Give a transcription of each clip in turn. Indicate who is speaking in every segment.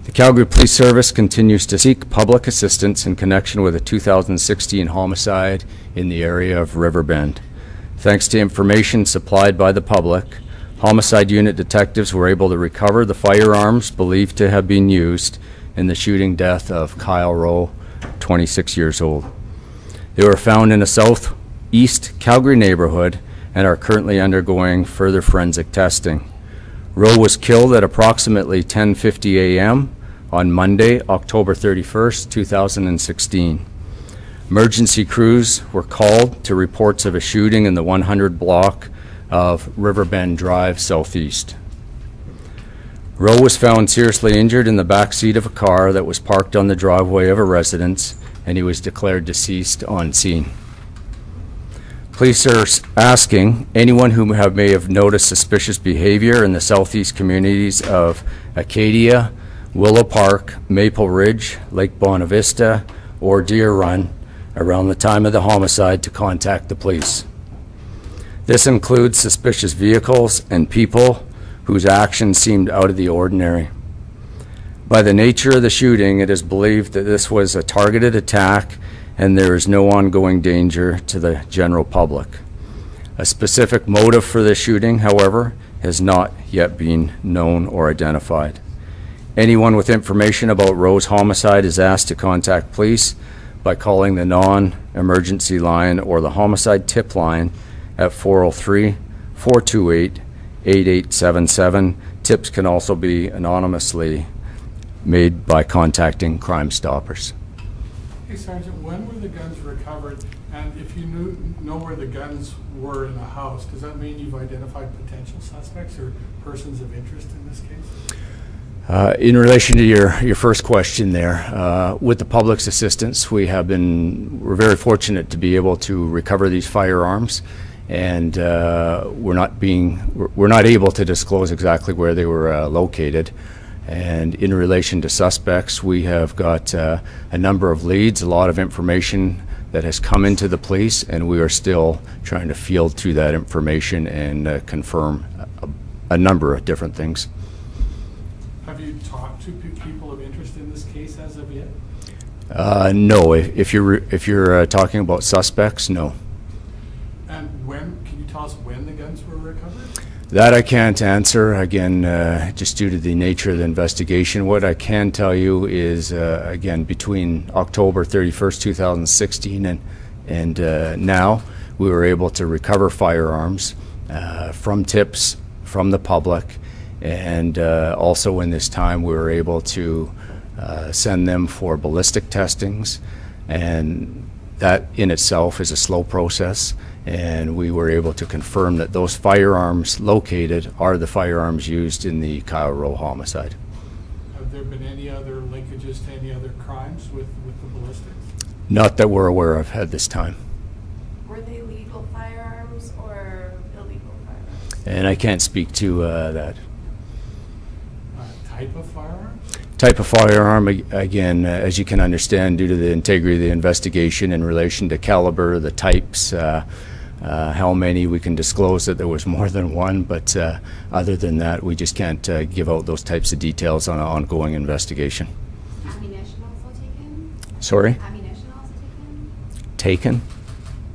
Speaker 1: The Calgary Police Service continues to seek public assistance in connection with a 2016 homicide in the area of Riverbend. Thanks to information supplied by the public, Homicide Unit detectives were able to recover the firearms believed to have been used in the shooting death of Kyle Rowe, 26 years old. They were found in a southeast Calgary neighbourhood and are currently undergoing further forensic testing. Rowe was killed at approximately 10:50 a.m. on Monday, October 31st, 2016. Emergency crews were called to reports of a shooting in the 100 block of Riverbend Drive S.E. Rowe was found seriously injured in the backseat of a car that was parked on the driveway of a residence, and he was declared deceased on scene. Police are asking anyone who may have noticed suspicious behavior in the southeast communities of Acadia, Willow Park, Maple Ridge, Lake Bonavista, or Deer Run around the time of the homicide to contact the police. This includes suspicious vehicles and people whose actions seemed out of the ordinary. By the nature of the shooting, it is believed that this was a targeted attack and there is no ongoing danger to the general public. A specific motive for the shooting, however, has not yet been known or identified. Anyone with information about Rowe's homicide is asked to contact police by calling the non-emergency line or the homicide tip line at 403-428-8877. Tips can also be anonymously made by contacting Crime Stoppers.
Speaker 2: Hey, Sergeant, when were the guns recovered? And if you know where the guns were in the house, does that mean you've identified potential suspects or persons of interest in this case?
Speaker 1: In relation to your first question there, with the public's assistance, we're very fortunate to be able to recover these firearms, and we're not able to disclose exactly where they were located. And in relation to suspects, we have got a number of leads, a lot of information that has come into the police, and we are still trying to field through that information and confirm a number of different things.
Speaker 2: Have you talked to people of interest in this case as of yet?
Speaker 1: No. If you're talking about suspects, no.
Speaker 2: And can you tell us when the guns were recovered?
Speaker 1: That I can't answer, again, just due to the nature of the investigation. What I can tell you is, again, between October 31st, 2016 and now, we were able to recover firearms from tips from the public, and also in this time we were able to send them for ballistic testings, and that in itself is a slow process. And we were able to confirm that those firearms located are the firearms used in the Kyle Rowe homicide.
Speaker 2: Have there been any other linkages to any other crimes with the ballistics?
Speaker 1: Not that we're aware of at this time.
Speaker 3: Were they legal firearms or illegal firearms?
Speaker 1: And I can't speak to that.
Speaker 2: Type of firearms?
Speaker 1: Type of firearm, again, as you can understand, due to the integrity of the investigation in relation to caliber, the types, how many, we can disclose that there was more than one, but other than that, we just can't give out those types of details on an ongoing investigation.
Speaker 3: Ammunition also taken?
Speaker 1: Sorry?
Speaker 3: Ammunition also taken?
Speaker 1: Taken?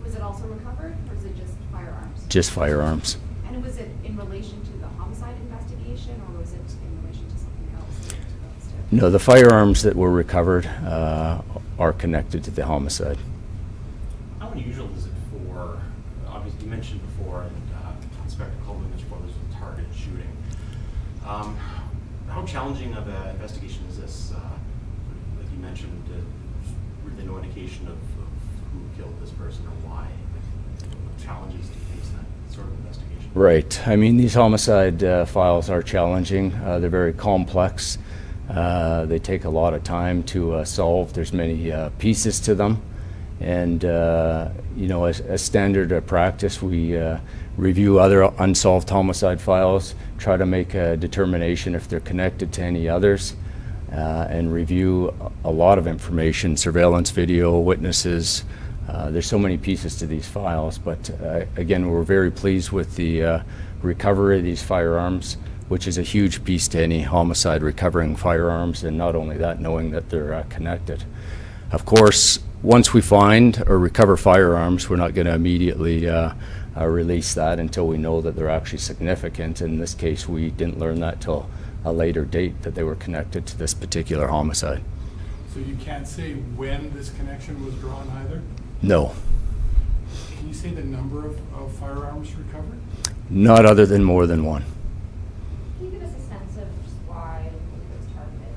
Speaker 3: Was it also recovered, or is it just firearms?
Speaker 1: Just firearms.
Speaker 3: And was it in relation to the homicide investigation, or was it in relation to something else?
Speaker 1: No, the firearms that were recovered are connected to the homicide.
Speaker 4: How unusual is it for, obviously you mentioned before, and Inspector Coleman mentioned before, there's a target shooting. How challenging of an investigation is this? Like you mentioned, really no indication of who killed this person or why. What challenges do you face that sort of investigation?
Speaker 1: Right. I mean, these homicide files are challenging. They're very complex. They take a lot of time to solve. There's many pieces to them. And, you know, as standard practice, we review other unsolved homicide files, try to make a determination if they're connected to any others, and review a lot of information, surveillance video, witnesses. There's so many pieces to these files, but again, we're very pleased with the recovery of these firearms. which is a huge piece to any homicide, recovering firearms, and not only that, knowing that they're connected. Of course, once we find or recover firearms, we're not going to immediately release that until we know that they're actually significant. In this case, we didn't learn that till a later date, that they were connected to this particular homicide.
Speaker 2: So you can't say when this connection was drawn either?
Speaker 1: No.
Speaker 2: Can you say the number of firearms recovered?
Speaker 1: Not other than more than one.
Speaker 3: Can you give us a sense of just why it was targeted?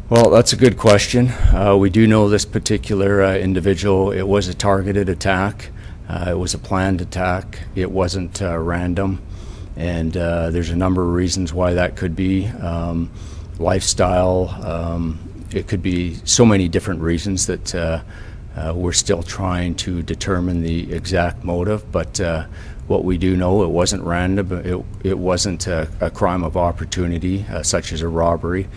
Speaker 1: Well, that's a good question. We do know this particular individual. It was a targeted attack. It was a planned attack. It wasn't random. And there's a number of reasons why that could be. Lifestyle, it could be so many different reasons that we're still trying to determine the exact motive. But what we do know, it wasn't random. It wasn't a crime of opportunity, such as a robbery.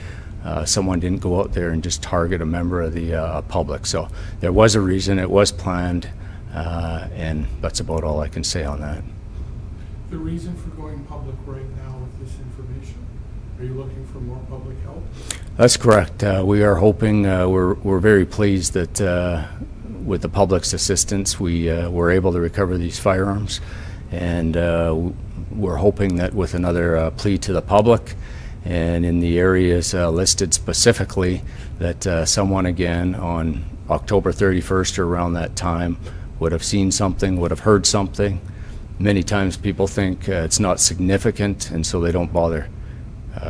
Speaker 1: Someone didn't go out there and just target a member of the public. So there was a reason, it was planned, and that's about all I can say on that.
Speaker 2: The reason for going public right now with this information, are you looking for more public help?
Speaker 1: That's correct. We are hoping, we're very pleased that with the public's assistance, we were able to recover these firearms, and we're hoping that with another plea to the public, and in the areas listed specifically, that someone again on October 31st or around that time would have seen something, would have heard something. Many times people think it's not significant, and so they don't bother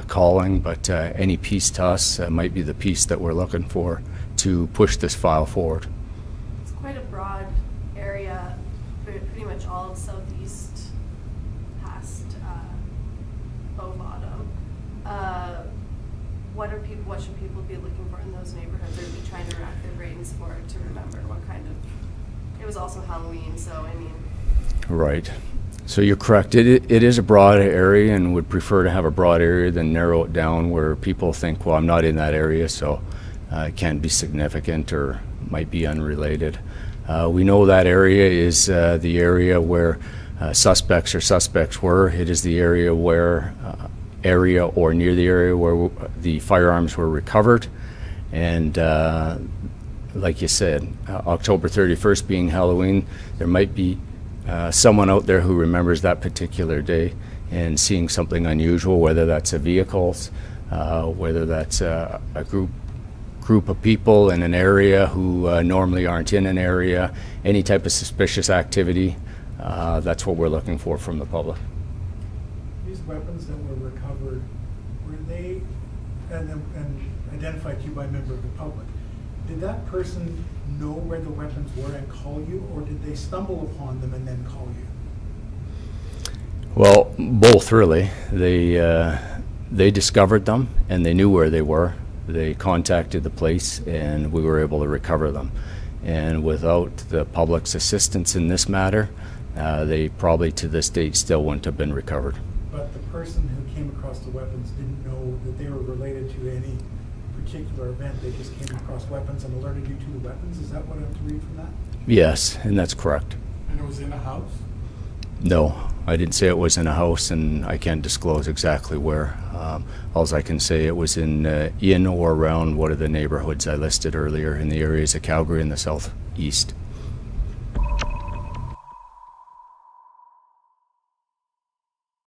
Speaker 1: calling, but any piece to us might be the piece that we're looking for to push this file forward.
Speaker 5: It's quite a broad area, pretty much all of southeast past Bow Bottom. What should people be looking for in those neighborhoods, or be trying to rack their brains for to remember what kind of? It was also Halloween, so I mean.
Speaker 1: Right. So you're correct. It is a broad area, and would prefer to have a broad area than narrow it down where people think, well, I'm not in that area, so it can't be significant or might be unrelated. We know that area is the area where suspects were. It is the area where or near the area where the firearms were recovered. And like you said, October 31st being Halloween, there might be someone out there who remembers that particular day and seeing something unusual, whether that's a vehicle, whether that's a group of people in an area who normally aren't in an area, any type of suspicious activity. That's what we're looking for from the public.
Speaker 6: These weapons that were recovered, were they and identified to you by a member of the public, did that person know where the weapons were and call you, or did they stumble upon them and then call you?
Speaker 1: Well, both really. They discovered them and they knew where they were. They contacted the place and we were able to recover them. And without the public's assistance in this matter, they probably to this date still wouldn't have been recovered.
Speaker 6: But the person who came across the weapons didn't know that they were related to any particular event. They just came across weapons and alerted you to the weapons. Is that what I have to read from that?
Speaker 1: Yes, and that's correct.
Speaker 2: And it was in a house?
Speaker 1: No, I didn't say it was in a house, and I can't disclose exactly where. All I can say, it was in or around one of the neighborhoods I listed earlier in the areas of Calgary in the southeast.